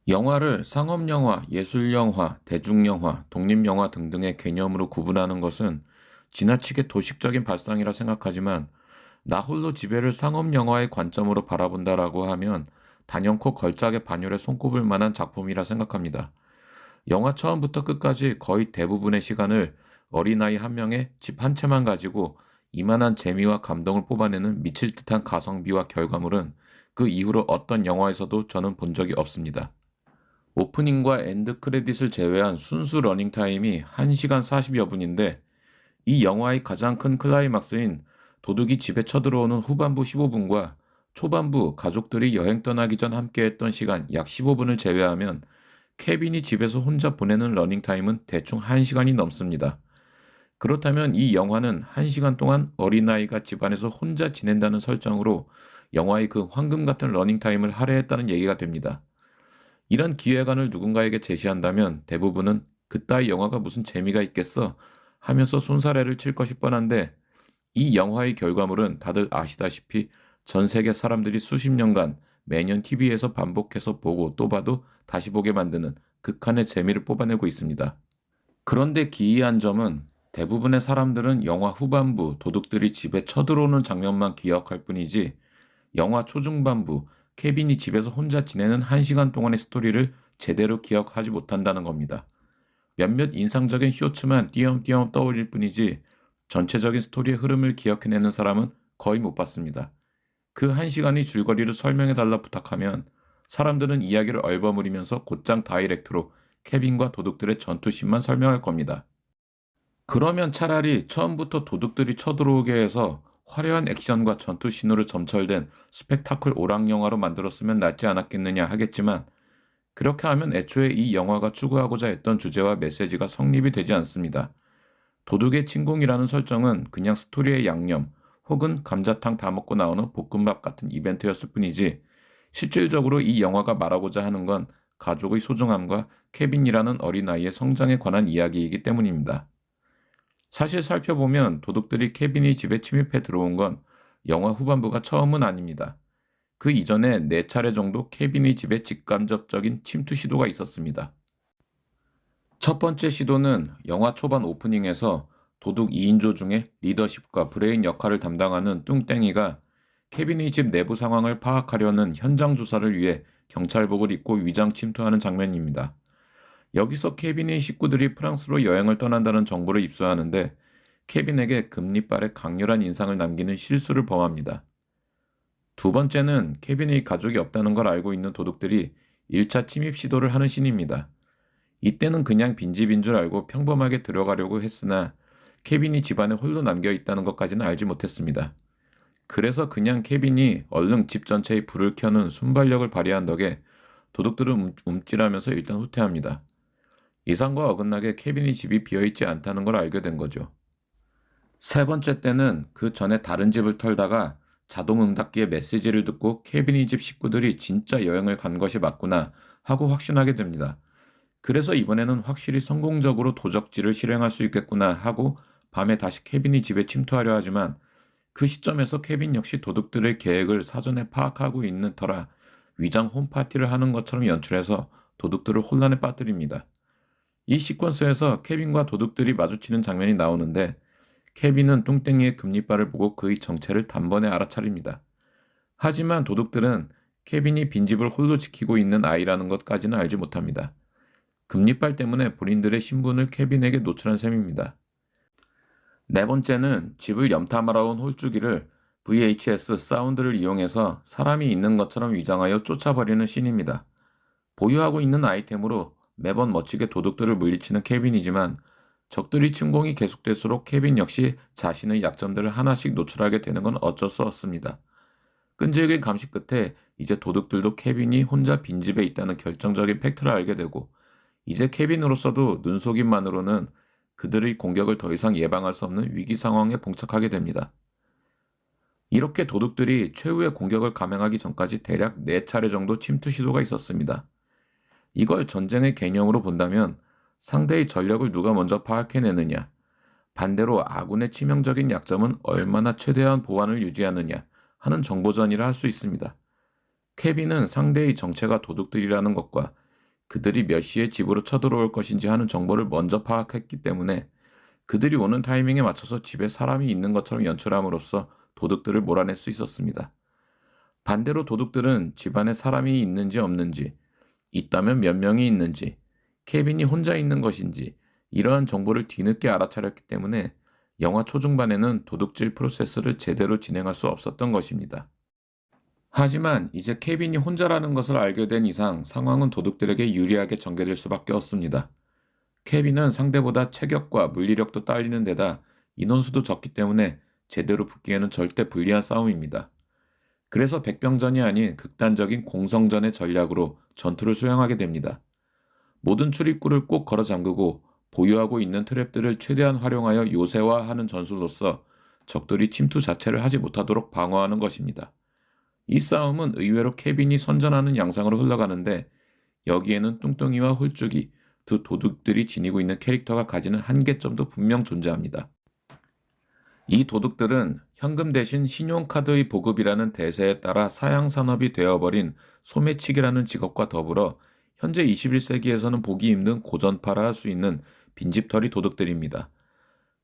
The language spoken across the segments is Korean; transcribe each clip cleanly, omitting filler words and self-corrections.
영화를 상업영화, 예술영화, 대중영화, 독립영화 등등의 개념으로 구분하는 것은 지나치게 도식적인 발상이라 생각하지만 나 홀로 지배를 상업영화의 관점으로 바라본다라고 하면 단연코 걸작의 반열에 손꼽을 만한 작품이라 생각합니다. 영화 처음부터 끝까지 거의 대부분의 시간을 어린아이 한 명의 집 한 채만 가지고 이만한 재미와 감동을 뽑아내는 미칠 듯한 가성비와 결과물은 그 이후로 어떤 영화에서도 저는 본 적이 없습니다. 오프닝과 엔드 크레딧을 제외한 순수 러닝타임이 1시간 40여 분인데 이 영화의 가장 큰 클라이막스인 도둑이 집에 쳐들어오는 후반부 15분과 초반부 가족들이 여행 떠나기 전 함께했던 시간 약 15분을 제외하면 케빈이 집에서 혼자 보내는 러닝타임은 대충 1시간이 넘습니다. 그렇다면 이 영화는 1시간 동안 어린아이가 집안에서 혼자 지낸다는 설정으로 영화의 그 황금 같은 러닝타임을 할애했다는 얘기가 됩니다. 이런 기획안을 누군가에게 제시한다면 대부분은 그따위 영화가 무슨 재미가 있겠어 하면서 손사래를 칠 것이 뻔한데 이 영화의 결과물은 다들 아시다시피 전 세계 사람들이 수십 년간 매년 TV에서 반복해서 보고 또 봐도 다시 보게 만드는 극한의 재미를 뽑아내고 있습니다. 그런데 기이한 점은 대부분의 사람들은 영화 후반부 도둑들이 집에 쳐들어오는 장면만 기억할 뿐이지 영화 초중반부 케빈이 집에서 혼자 지내는 1시간 동안의 스토리를 제대로 기억하지 못한다는 겁니다. 몇몇 인상적인 쇼츠만 띄엄띄엄 떠올릴 뿐이지 전체적인 스토리의 흐름을 기억해내는 사람은 거의 못 봤습니다. 그 1시간의 줄거리를 설명해달라 부탁하면 사람들은 이야기를 얼버무리면서 곧장 다이렉트로 케빈과 도둑들의 전투씬만 설명할 겁니다. 그러면 차라리 처음부터 도둑들이 쳐들어오게 해서 화려한 액션과 전투 씬으로 점철된 스펙타클 오락 영화로 만들었으면 낫지 않았겠느냐 하겠지만 그렇게 하면 애초에 이 영화가 추구하고자 했던 주제와 메시지가 성립이 되지 않습니다. 도둑의 침공이라는 설정은 그냥 스토리의 양념 혹은 감자탕 다 먹고 나오는 볶음밥 같은 이벤트였을 뿐이지 실질적으로 이 영화가 말하고자 하는 건 가족의 소중함과 케빈이라는 어린아이의 성장에 관한 이야기이기 때문입니다. 사실 살펴보면 도둑들이 케빈이 집에 침입해 들어온 건 영화 후반부가 처음은 아닙니다. 그 이전에 4차례 정도 케빈의 집에 직간접적인 침투 시도가 있었습니다. 첫 번째 시도는 영화 초반 오프닝에서 도둑 2인조 중에 리더십과 브레인 역할을 담당하는 뚱땡이가 케빈의 집 내부 상황을 파악하려는 현장 조사를 위해 경찰복을 입고 위장 침투하는 장면입니다. 여기서 케빈의 식구들이 프랑스로 여행을 떠난다는 정보를 입수하는데 케빈에게 금리빨에 강렬한 인상을 남기는 실수를 범합니다. 두 번째는 케빈의 가족이 없다는 걸 알고 있는 도둑들이 1차 침입 시도를 하는 씬입니다. 이때는 그냥 빈집인 줄 알고 평범하게 들어가려고 했으나 케빈이 집안에 홀로 남겨 있다는 것까지는 알지 못했습니다. 그래서 그냥 케빈이 얼른 집 전체에 불을 켜는 순발력을 발휘한 덕에 도둑들은 움찔하면서 일단 후퇴합니다. 이상과 어긋나게 케빈이 집이 비어있지 않다는 걸 알게 된 거죠. 세 번째 때는 그 전에 다른 집을 털다가 자동 응답기의 메시지를 듣고 케빈이 집 식구들이 진짜 여행을 간 것이 맞구나 하고 확신하게 됩니다. 그래서 이번에는 확실히 성공적으로 도적질을 실행할 수 있겠구나 하고 밤에 다시 케빈이 집에 침투하려 하지만 그 시점에서 케빈 역시 도둑들의 계획을 사전에 파악하고 있는 터라 위장 홈파티를 하는 것처럼 연출해서 도둑들을 혼란에 빠뜨립니다. 이 시퀀스에서 케빈과 도둑들이 마주치는 장면이 나오는데 케빈은 뚱땡이의 금리빨을 보고 그의 정체를 단번에 알아차립니다. 하지만 도둑들은 케빈이 빈집을 홀로 지키고 있는 아이라는 것까지는 알지 못합니다. 금리빨 때문에 본인들의 신분을 케빈에게 노출한 셈입니다. 네 번째는 집을 염탐하러 온 홀쭉이를 VHS 사운드를 이용해서 사람이 있는 것처럼 위장하여 쫓아버리는 씬입니다. 보유하고 있는 아이템으로 매번 멋지게 도둑들을 물리치는 케빈이지만 적들이 침공이 계속될수록 케빈 역시 자신의 약점들을 하나씩 노출하게 되는 건 어쩔 수 없습니다. 끈질긴 감시 끝에 이제 도둑들도 케빈이 혼자 빈집에 있다는 결정적인 팩트를 알게 되고 이제 케빈으로서도 눈속임만으로는 그들의 공격을 더 이상 예방할 수 없는 위기 상황에 봉착하게 됩니다. 이렇게 도둑들이 최후의 공격을 감행하기 전까지 대략 4차례 정도 침투 시도가 있었습니다. 이걸 전쟁의 개념으로 본다면 상대의 전력을 누가 먼저 파악해내느냐, 반대로 아군의 치명적인 약점은 얼마나 최대한 보완을 유지하느냐 하는 정보전이라 할 수 있습니다. 케빈은 상대의 정체가 도둑들이라는 것과 그들이 몇 시에 집으로 쳐들어올 것인지 하는 정보를 먼저 파악했기 때문에 그들이 오는 타이밍에 맞춰서 집에 사람이 있는 것처럼 연출함으로써 도둑들을 몰아낼 수 있었습니다. 반대로 도둑들은 집안에 사람이 있는지 없는지, 있다면 몇 명이 있는지, 케빈이 혼자 있는 것인지 이러한 정보를 뒤늦게 알아차렸기 때문에 영화 초중반에는 도둑질 프로세스를 제대로 진행할 수 없었던 것입니다. 하지만 이제 케빈이 혼자라는 것을 알게 된 이상 상황은 도둑들에게 유리하게 전개될 수밖에 없습니다. 케빈은 상대보다 체격과 물리력도 딸리는 데다 인원수도 적기 때문에 제대로 붙기에는 절대 불리한 싸움입니다. 그래서 백병전이 아닌 극단적인 공성전의 전략으로 전투를 수행하게 됩니다. 모든 출입구를 꼭 걸어 잠그고 보유하고 있는 트랩들을 최대한 활용하여 요새화하는 전술로서 적들이 침투 자체를 하지 못하도록 방어하는 것입니다. 이 싸움은 의외로 케빈이 선전하는 양상으로 흘러가는데 여기에는 뚱뚱이와 홀쭉이 두 도둑들이 지니고 있는 캐릭터가 가지는 한계점도 분명 존재합니다. 이 도둑들은 현금 대신 신용카드의 보급이라는 대세에 따라 사양산업이 되어버린 소매치기라는 직업과 더불어 현재 21세기에서는 보기 힘든 고전파라 할 수 있는 빈집털이 도둑들입니다.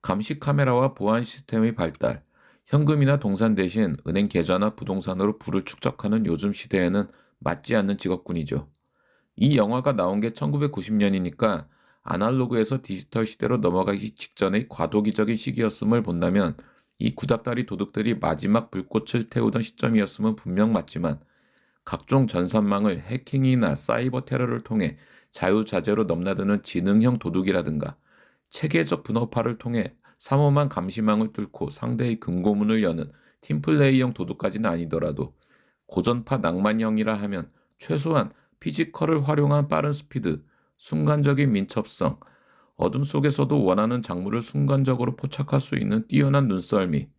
감시 카메라와 보안 시스템의 발달, 현금이나 동산 대신 은행 계좌나 부동산으로 부를 축적하는 요즘 시대에는 맞지 않는 직업군이죠. 이 영화가 나온 게 1990년이니까 아날로그에서 디지털 시대로 넘어가기 직전의 과도기적인 시기였음을 본다면 이 구닥다리 도둑들이 마지막 불꽃을 태우던 시점이었음은 분명 맞지만 각종 전산망을 해킹이나 사이버 테러를 통해 자유자재로 넘나드는 지능형 도둑이라든가 체계적 분업화를 통해 삼엄한 감시망을 뚫고 상대의 금고문을 여는 팀플레이형 도둑까지는 아니더라도 고전파 낭만형이라 하면 최소한 피지컬을 활용한 빠른 스피드, 순간적인 민첩성, 어둠 속에서도 원하는 작물을 순간적으로 포착할 수 있는 뛰어난 눈썰미,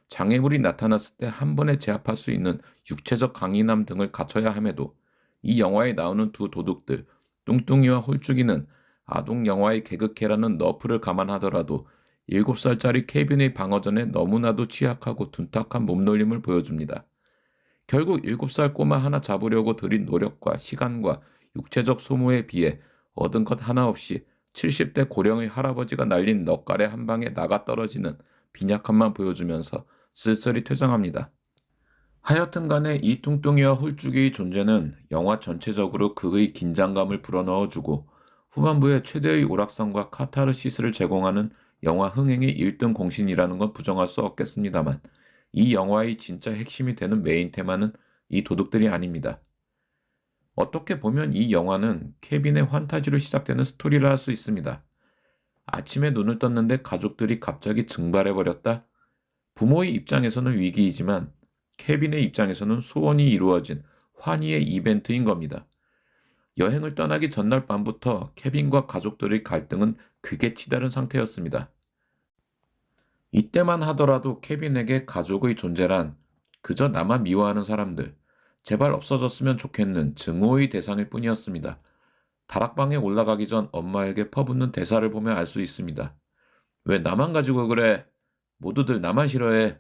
장애물이 나타났을 때 한 번에 제압할 수 있는 육체적 강인함 등을 갖춰야 함에도 이 영화에 나오는 두 도둑들, 뚱뚱이와 홀쭉이는 아동 영화의 개그캐라는 너프를 감안하더라도 7살짜리 케빈의 방어전에 너무나도 취약하고 둔탁한 몸놀림을 보여줍니다. 결국 7살 꼬마 하나 잡으려고 들인 노력과 시간과 육체적 소모에 비해 얻은 것 하나 없이 70대 고령의 할아버지가 날린 넉갈의 한 방에 나가 떨어지는 빈약함만 보여주면서 쓸쓸히 퇴장합니다. 하여튼 간에 이 뚱뚱이와 홀쭉이의 존재는 영화 전체적으로 그의 긴장감을 불어넣어주고 후반부에 최대의 오락성과 카타르시스를 제공하는 영화 흥행의 1등 공신이라는 건 부정할 수 없겠습니다만 이 영화의 진짜 핵심이 되는 메인 테마는 이 도둑들이 아닙니다. 어떻게 보면 이 영화는 케빈의 환타지로 시작되는 스토리라 할 수 있습니다. 아침에 눈을 떴는데 가족들이 갑자기 증발해버렸다? 부모의 입장에서는 위기이지만 케빈의 입장에서는 소원이 이루어진 환희의 이벤트인 겁니다. 여행을 떠나기 전날 밤부터 케빈과 가족들의 갈등은 극에 치달은 상태였습니다. 이때만 하더라도 케빈에게 가족의 존재란 그저 나만 미워하는 사람들, 제발 없어졌으면 좋겠는 증오의 대상일 뿐이었습니다. 다락방에 올라가기 전 엄마에게 퍼붓는 대사를 보면 알 수 있습니다. 왜 나만 가지고 그래? 모두들 나만 싫어해.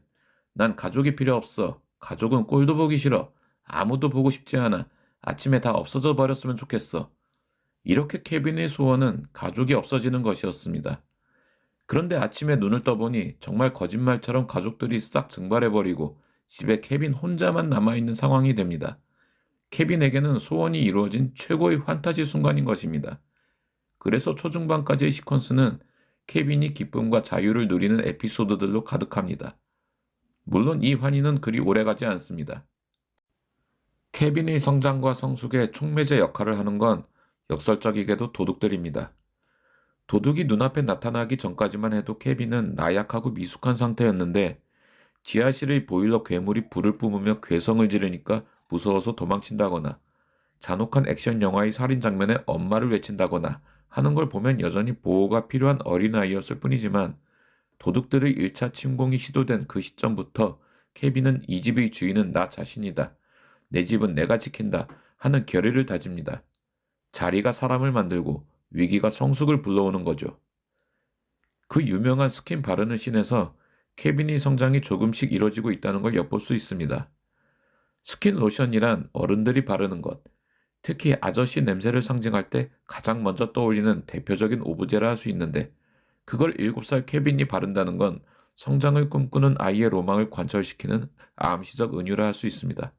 난 가족이 필요 없어. 가족은 꼴도 보기 싫어. 아무도 보고 싶지 않아. 아침에 다 없어져 버렸으면 좋겠어. 이렇게 케빈의 소원은 가족이 없어지는 것이었습니다. 그런데 아침에 눈을 떠보니 정말 거짓말처럼 가족들이 싹 증발해버리고 집에 케빈 혼자만 남아있는 상황이 됩니다. 케빈에게는 소원이 이루어진 최고의 환타지 순간인 것입니다. 그래서 초중반까지의 시퀀스는 케빈이 기쁨과 자유를 누리는 에피소드들로 가득합니다. 물론 이 환희는 그리 오래가지 않습니다. 케빈의 성장과 성숙에 촉매제 역할을 하는 건 역설적이게도 도둑들입니다. 도둑이 눈앞에 나타나기 전까지만 해도 케빈은 나약하고 미숙한 상태였는데 지하실의 보일러 괴물이 불을 뿜으며 괴성을 지르니까 무서워서 도망친다거나 잔혹한 액션 영화의 살인 장면에 엄마를 외친다거나 하는 걸 보면 여전히 보호가 필요한 어린아이였을 뿐이지만 도둑들의 1차 침공이 시도된 그 시점부터 케빈은 이 집의 주인은 나 자신이다. 내 집은 내가 지킨다 하는 결의를 다집니다. 자리가 사람을 만들고 위기가 성숙을 불러오는 거죠. 그 유명한 스킨 바르는 씬에서 케빈의 성장이 조금씩 이뤄지고 있다는 걸 엿볼 수 있습니다. 스킨 로션이란 어른들이 바르는 것, 특히 아저씨 냄새를 상징할 때 가장 먼저 떠올리는 대표적인 오브제라 할 수 있는데 그걸 7살 케빈이 바른다는 건 성장을 꿈꾸는 아이의 로망을 관철시키는 암시적 은유라 할 수 있습니다.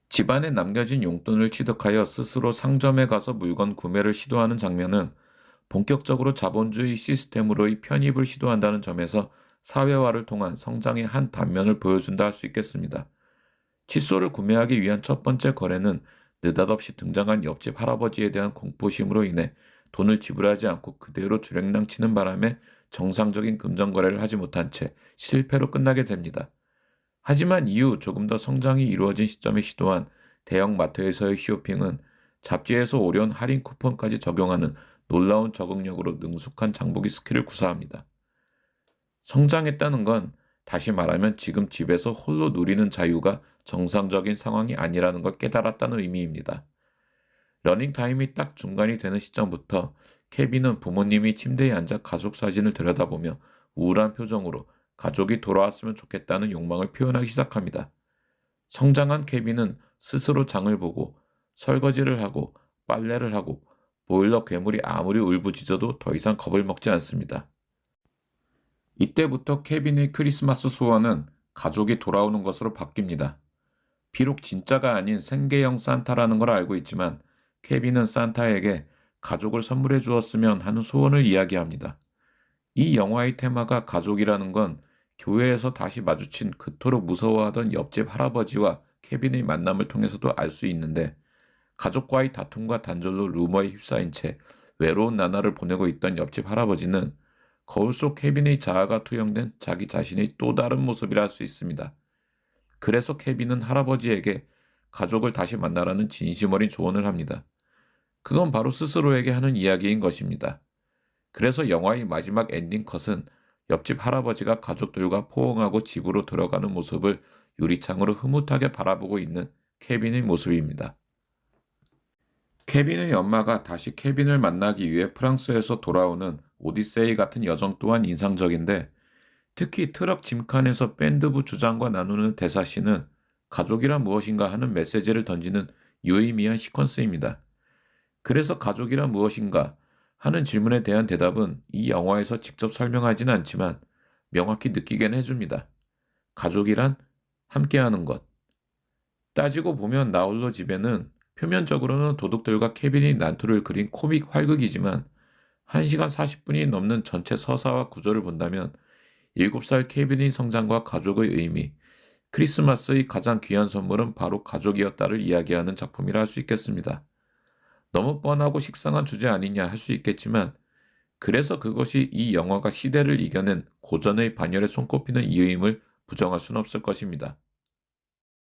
집안에 남겨진 용돈을 취득하여 스스로 상점에 가서 물건 구매를 시도하는 장면은 본격적으로 자본주의 시스템으로의 편입을 시도한다는 점에서 사회화를 통한 성장의 한 단면을 보여준다 할 수 있겠습니다. 칫솔을 구매하기 위한 첫 번째 거래는 느닷없이 등장한 옆집 할아버지에 대한 공포심으로 인해 돈을 지불하지 않고 그대로 주랭랑 치는 바람에 정상적인 금전 거래를 하지 못한 채 실패로 끝나게 됩니다. 하지만 이후 조금 더 성장이 이루어진 시점에 시도한 대형 마트에서의 쇼핑은 잡지에서 오려온 할인 쿠폰까지 적용하는 놀라운 적응력으로 능숙한 장보기 스킬을 구사합니다. 성장했다는 건 다시 말하면 지금 집에서 홀로 누리는 자유가 정상적인 상황이 아니라는 걸 깨달았다는 의미입니다. 러닝타임이 딱 중간이 되는 시점부터 케빈은 부모님이 침대에 앉아 가족 사진을 들여다보며 우울한 표정으로 가족이 돌아왔으면 좋겠다는 욕망을 표현하기 시작합니다. 성장한 케빈은 스스로 장을 보고 설거지를 하고 빨래를 하고 보일러 괴물이 아무리 울부짖어도 더 이상 겁을 먹지 않습니다. 이때부터 케빈의 크리스마스 소원은 가족이 돌아오는 것으로 바뀝니다. 비록 진짜가 아닌 생계형 산타라는 걸 알고 있지만 케빈은 산타에게 가족을 선물해 주었으면 하는 소원을 이야기합니다. 이 영화의 테마가 가족이라는 건 교회에서 다시 마주친 그토록 무서워하던 옆집 할아버지와 케빈의 만남을 통해서도 알 수 있는데 가족과의 다툼과 단절로 루머에 휩싸인 채 외로운 나날을 보내고 있던 옆집 할아버지는 거울 속 케빈의 자아가 투영된 자기 자신의 또 다른 모습이라 할 수 있습니다. 그래서 케빈은 할아버지에게 가족을 다시 만나라는 진심 어린 조언을 합니다. 그건 바로 스스로에게 하는 이야기인 것입니다. 그래서 영화의 마지막 엔딩 컷은 옆집 할아버지가 가족들과 포옹하고 집으로 들어가는 모습을 유리창으로 흐뭇하게 바라보고 있는 케빈의 모습입니다. 케빈의 엄마가 다시 케빈을 만나기 위해 프랑스에서 돌아오는 오디세이 같은 여정 또한 인상적인데 특히 트럭 짐칸에서 밴드부 주장과 나누는 대사씬은 가족이란 무엇인가 하는 메시지를 던지는 유의미한 시퀀스입니다. 그래서 가족이란 무엇인가 하는 질문에 대한 대답은 이 영화에서 직접 설명하지는 않지만 명확히 느끼게는 해줍니다. 가족이란 함께하는 것. 따지고 보면 나홀로 집에는 표면적으로는 도둑들과 케빈이 난투를 그린 코믹 활극이지만 1시간 40분이 넘는 전체 서사와 구조를 본다면 7살 케빈의 성장과 가족의 의미, 크리스마스의 가장 귀한 선물은 바로 가족이었다를 이야기하는 작품이라 할 수 있겠습니다. 너무 뻔하고 식상한 주제 아니냐 할 수 있겠지만 그래서 그것이 이 영화가 시대를 이겨낸 고전의 반열에 손꼽히는 이유임을 부정할 수는 없을 것입니다.